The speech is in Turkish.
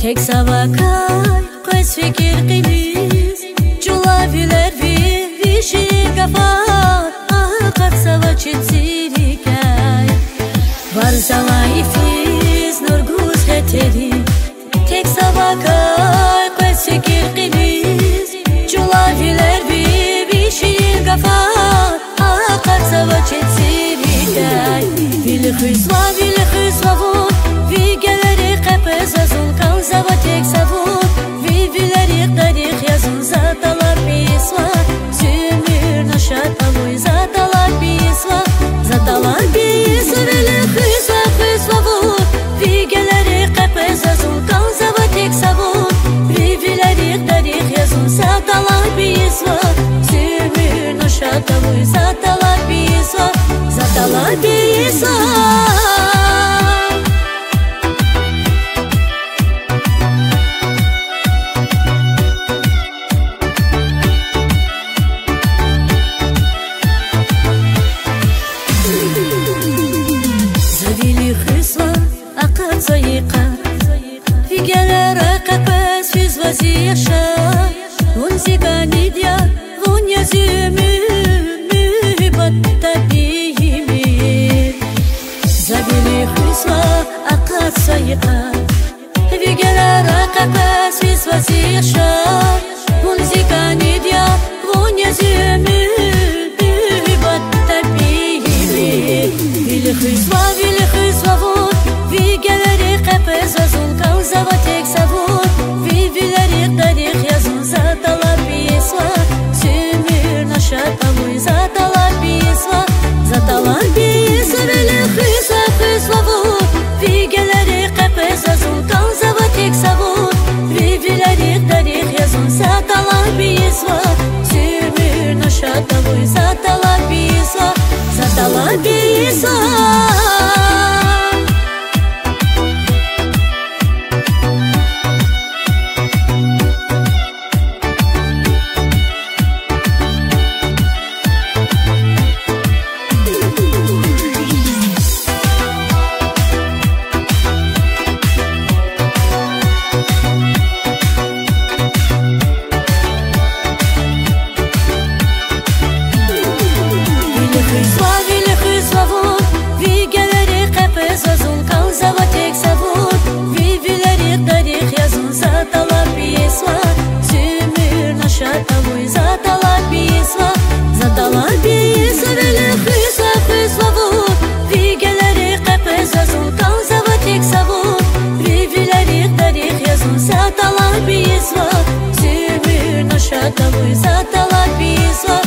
Tek savakay Koz fikir qiliz Julaviler vişi gafat Aqat sava çitsirikay Varzalay fiz nurguz heteri Tek savakay Koz fikir qiliz Julaviler vişi gafat Aqat sava çitsirikay Vili xizva vod Vigeleri qepez azul Kalzava tek savod Vivileri tarih yazın Zatalar pisva Zümür naşat aloy Zatalar pisva Vili xizva vod Vigeleri qepez azul Kalzava tek savod Vivileri tarih yazın Zatalar pisva Zümür naşat aloy Zatalar pisva Zavili xizva aqat zayiqa Vigelera qepez fiz vaziyasha Unzika nidya vunya zümür Mühibat tabiyimir Zavili xizva aqat zayiqa Vigelera qepez fiz vaziyasha Unzika nidya vunya zümür Mühibat tabiyimir Vili xizva vod Vigeleri qepez azul Kalzava tek savod Vivileri tarih yazın Zatalar pisva Zümür naşat aloy Zatalar pisva Vili xizva vod Vigeleri qepez azul Kalzava tek savod Vivileri tarih yazın Zatalar pisva Zümür naşat aloy Zatalar pisva Vili xizva vod Vigeleri qepez azul Kalzava tek savod Vivileri tarih yazın Zatalar pisva Zümür naşat aloy Zatalar pisva Vili xizva vod Vigeleri qepez azul Kalzava tek savod Vivileri tarih yazın Zatalar pisva Zümür naşat aloy Zatalar pisva